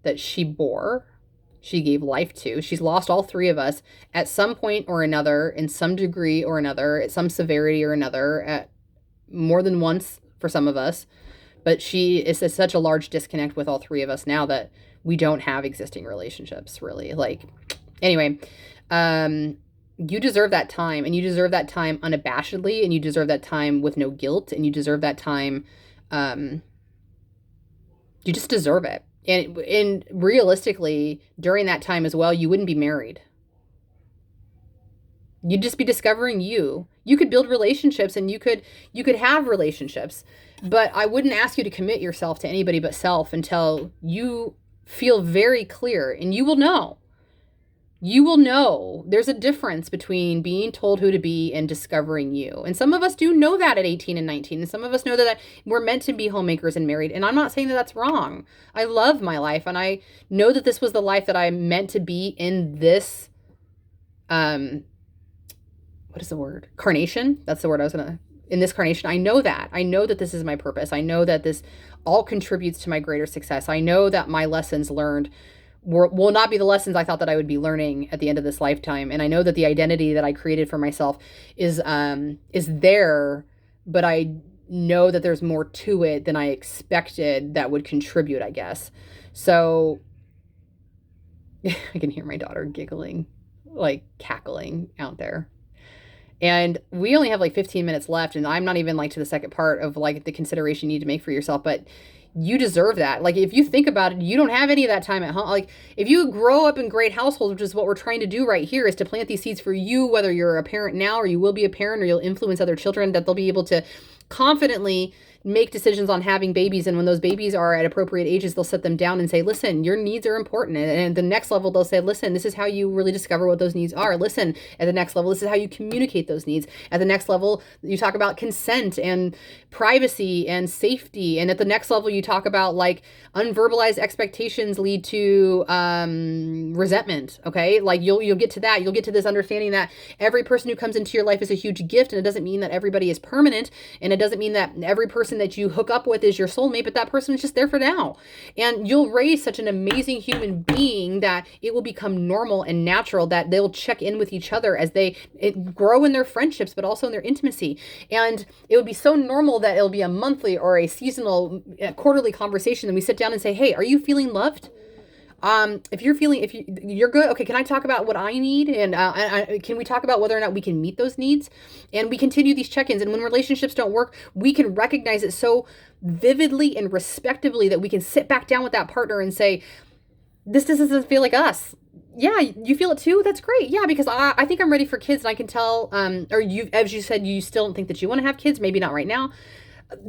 that she bore, she gave life to. She's lost all 3 of us at some point or another, in some degree or another, at some severity or another, at more than once for some of us. But she is such a large disconnect with all 3 of us now that we don't have existing relationships, really. Anyway, you deserve that time, and you deserve that time unabashedly, and you deserve that time with no guilt, and you deserve that time. You just deserve it. And realistically, during that time as well, you wouldn't be married. You'd just be discovering you. You could build relationships, and you could have relationships, but I wouldn't ask you to commit yourself to anybody but self until you feel very clear, and you will know. You will know there's a difference between being told who to be and discovering you. And some of us do know that at 18 and 19. And some of us know that we're meant to be homemakers and married. And I'm not saying that that's wrong. I love my life. And I know that this was the life that I'm meant to be in this, what is the word? Carnation? That's the word I was in this carnation. I know that. I know that this is my purpose. I know that this all contributes to my greater success. I know that my lessons learned will not be the lessons I thought that I would be learning at the end of this lifetime. And I know that the identity that I created for myself is there, but I know that there's more to it than I expected that would contribute, I guess. So I can hear my daughter giggling, cackling out there. And we only have 15 minutes left, and I'm not even to the second part of the consideration you need to make for yourself. But you deserve that. Like, if you think about it, you don't have any of that time at home. Like, if you grow up in great households, which is what we're trying to do right here, is to plant these seeds for you, whether you're a parent now or you will be a parent or you'll influence other children, that they'll be able to confidently make decisions on having babies. And when those babies are at appropriate ages, they'll sit them down and say, listen, your needs are important. And at the next level, they'll say, listen, this is how you really discover what those needs are. Listen, at the next level, this is how you communicate those needs. At the next level, you talk about consent and privacy and safety. And at the next level, you talk about like unverbalized expectations lead to resentment. Okay. Like you'll get to that. You'll get to this understanding that every person who comes into your life is a huge gift. And it doesn't mean that everybody is permanent. And it doesn't mean that every person that you hook up with is your soulmate, but that person is just there for now. And you'll raise such an amazing human being that it will become normal and natural that they'll check in with each other as they grow in their friendships, but also in their intimacy. And it would be so normal that it'll be a monthly or a seasonal, quarterly conversation. And we sit down and say, hey, are you feeling loved? If you're good, okay, can I talk about what I need? And can we talk about whether or not we can meet those needs? And we continue these check-ins. And when relationships don't work, we can recognize it so vividly and respectively that we can sit back down with that partner and say, this doesn't feel like us. Yeah, you feel it too? That's great. Yeah, because I think I'm ready for kids, and I can tell, or you, as you said, you still don't think that you want to have kids, maybe not right now.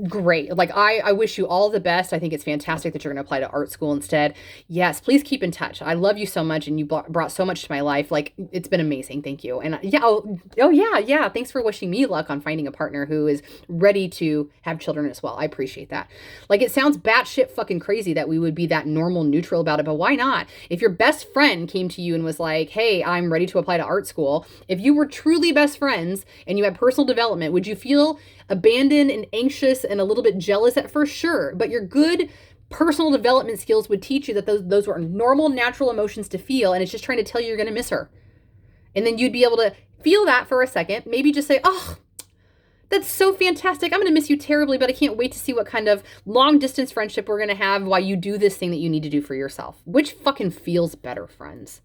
Great. Like, I wish you all the best. I think it's fantastic that you're going to apply to art school instead. Yes, please keep in touch. I love you so much, and you brought so much to my life. Like, it's been amazing. Thank you. And yeah, yeah. Thanks for wishing me luck on finding a partner who is ready to have children as well. I appreciate that. Like, it sounds batshit fucking crazy that we would be that normal neutral about it, but why not? If your best friend came to you and was like, hey, I'm ready to apply to art school, if you were truly best friends and you had personal development, would you feel abandoned and anxious and a little bit jealous at first? Sure. But your good personal development skills would teach you that those were normal, natural emotions to feel. And it's just trying to tell you you're going to miss her. And then you'd be able to feel that for a second, maybe just say, oh, that's so fantastic. I'm going to miss you terribly, but I can't wait to see what kind of long distance friendship we're going to have while you do this thing that you need to do for yourself. Which fucking feels better, friends?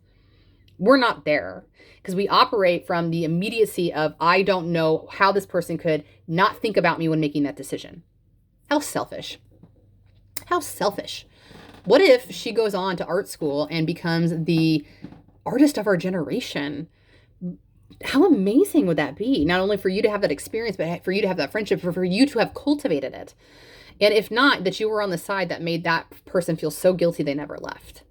We're not there because we operate from the immediacy of, I don't know how this person could not think about me when making that decision. How selfish. How selfish. What if she goes on to art school and becomes the artist of our generation? How amazing would that be? Not only for you to have that experience, but for you to have that friendship, for you to have cultivated it. And if not, that you were on the side that made that person feel so guilty they never left.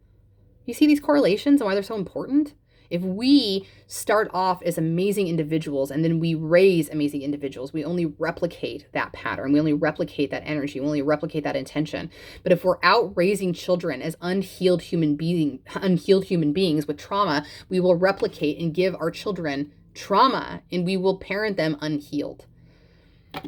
You see these correlations and why they're so important? If we start off as amazing individuals and then we raise amazing individuals, we only replicate that pattern. We only replicate that energy. We only replicate that intention. But if we're out raising children as unhealed human beings with trauma, we will replicate and give our children trauma, and we will parent them unhealed.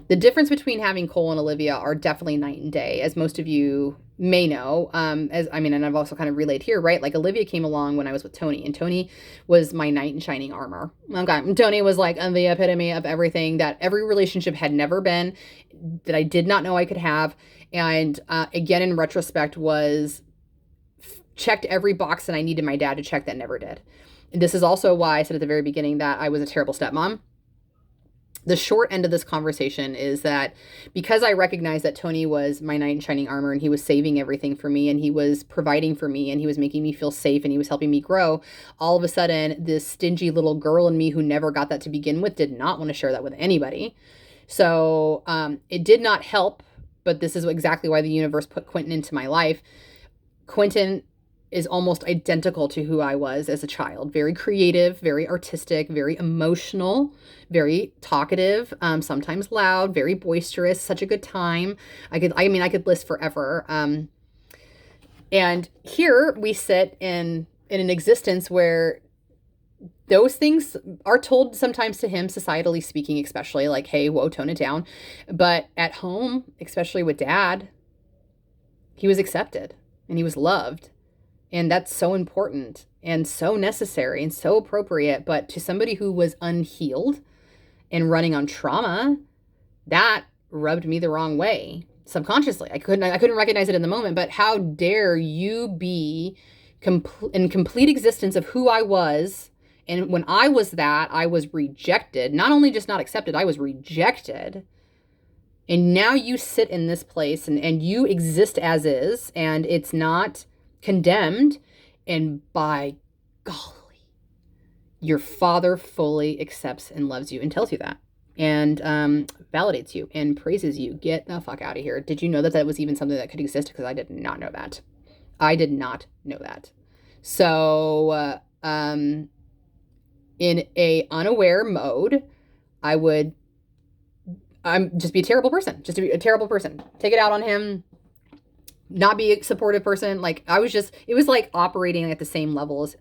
The difference between having Cole and Olivia are definitely night and day, as most of you may know. And I've also kind of relayed here, right? Like, Olivia came along when I was with Tony, and Tony was my knight in shining armor. Okay, Tony was like the epitome of everything that every relationship had never been, that I did not know I could have. And again, in retrospect, was checked every box that I needed my dad to check that never did. And this is also why I said at the very beginning that I was a terrible stepmom. The short end of this conversation is that because I recognized that Tony was my knight in shining armor, and he was saving everything for me, and he was providing for me, and he was making me feel safe, and he was helping me grow, all of a sudden, this stingy little girl in me who never got that to begin with did not want to share that with anybody. So it did not help, but this is exactly why the universe put Quentin into my life. Quentin is almost identical to who I was as a child. Very creative, very artistic, very emotional, very talkative, sometimes loud, very boisterous, such a good time. I could list forever. And here we sit in an existence where those things are told sometimes to him, societally speaking, especially like, hey, whoa, tone it down. But at home, especially with Dad, he was accepted and he was loved. And that's so important and so necessary and so appropriate. But to somebody who was unhealed and running on trauma, that rubbed me the wrong way subconsciously. I couldn't recognize it in the moment, but how dare you be in complete existence of who I was. And when I was that, I was rejected, not only just not accepted, I was rejected. And now you sit in this place and you exist as is, and it's not condemned. And by golly, your Father fully accepts and loves you and tells you that, and validates you and praises you. Get the fuck out of here. Did you know that that was even something that could exist? Because I did not know that. I did not know that. So in a unaware mode, I'm just be a terrible person. Just to be a terrible person. Take it out on him. Not be a supportive person. Like, it was like operating at the same level as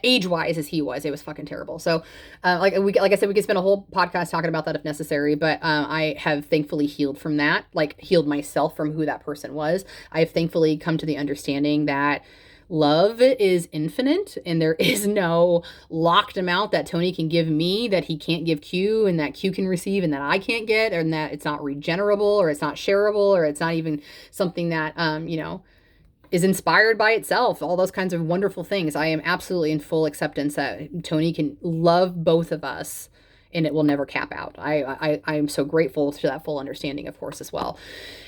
age-wise as he was. It was fucking terrible. So like I said, we could spend a whole podcast talking about that if necessary, but I have thankfully healed from that, like healed myself from who that person was. I have thankfully come to the understanding that love is infinite, and there is no locked amount that Tony can give me that he can't give Q, and that Q can receive and that I can't get, and that it's not regenerable, or it's not shareable, or it's not even something that is inspired by itself. All those kinds of wonderful things. I am absolutely in full acceptance that Tony can love both of us, and it will never cap out. I am so grateful to that full understanding, of course, as well.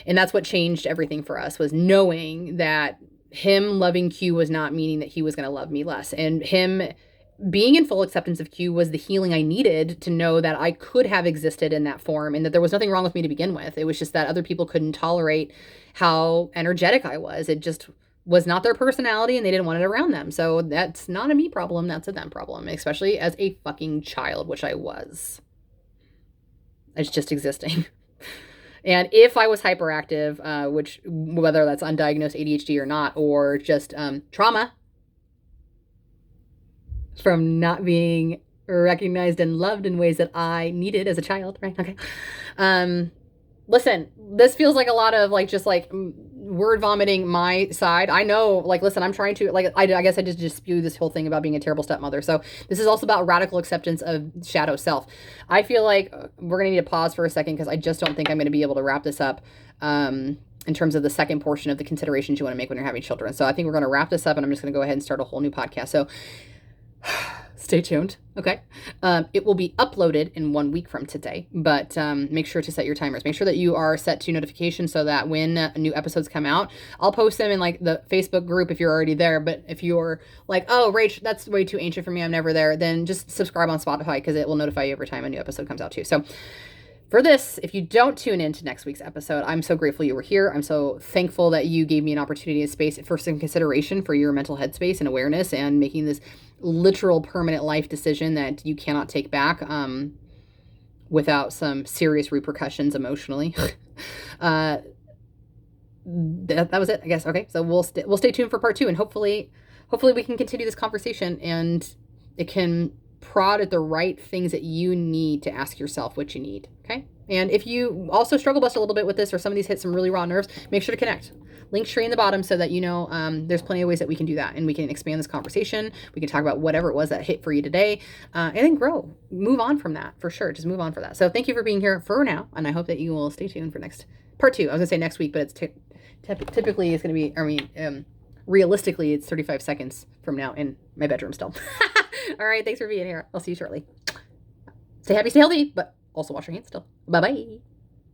And that's what changed everything for us, was knowing that him loving Q was not meaning that he was going to love me less. And him being in full acceptance of Q was the healing I needed to know that I could have existed in that form, and that there was nothing wrong with me to begin with. It was just that other people couldn't tolerate how energetic I was. It just was not their personality, and they didn't want it around them. So that's not a me problem. That's a them problem, especially as a fucking child, which I was. It's just existing. And if I was hyperactive, which whether that's undiagnosed ADHD or not, or just trauma from not being recognized and loved in ways that I needed as a child, right? Okay. Listen, this feels like a lot of just word vomiting my side. I know, listen, I'm trying to, I guess I just spew this whole thing about being a terrible stepmother. So this is also about radical acceptance of shadow self. I feel like we're going to need to pause for a second, because I just don't think I'm going to be able to wrap this up in terms of the second portion of the considerations you want to make when you're having children. So I think we're going to wrap this up, and I'm just going to go ahead and start a whole new podcast. So stay tuned. Okay. It will be uploaded in 1 week from today, but make sure to set your timers. Make sure that you are set to notifications so that when new episodes come out, I'll post them in the Facebook group if you're already there. But if you're like, oh, Rach, that's way too ancient for me, I'm never there, then just subscribe on Spotify, because it will notify you every time a new episode comes out too. So for this, if you don't tune into next week's episode, I'm so grateful you were here. I'm so thankful that you gave me an opportunity and space for some consideration for your mental headspace and awareness, and making this literal permanent life decision that you cannot take back without some serious repercussions emotionally. That was it, I guess. Okay, so we'll stay tuned for part 2, and hopefully we can continue this conversation, and it can prod at the right things that you need to ask yourself what you need. Okay. And if you also struggle bust a little bit with this, or some of these hit some really raw nerves, make sure to connect. Linktree in the bottom, so that there's plenty of ways that we can do that, and we can expand this conversation. We can talk about whatever it was that hit for you today, and then move on from that, for sure. Just move on for that. So thank you for being here for now, and I hope that you will stay tuned for next part 2. I was gonna say next week, but it's typically it's gonna be, realistically, it's 35 seconds from now in my bedroom still. All right, thanks for being here. I'll see you shortly. Stay happy, stay healthy, but also wash your hands still. Bye-bye.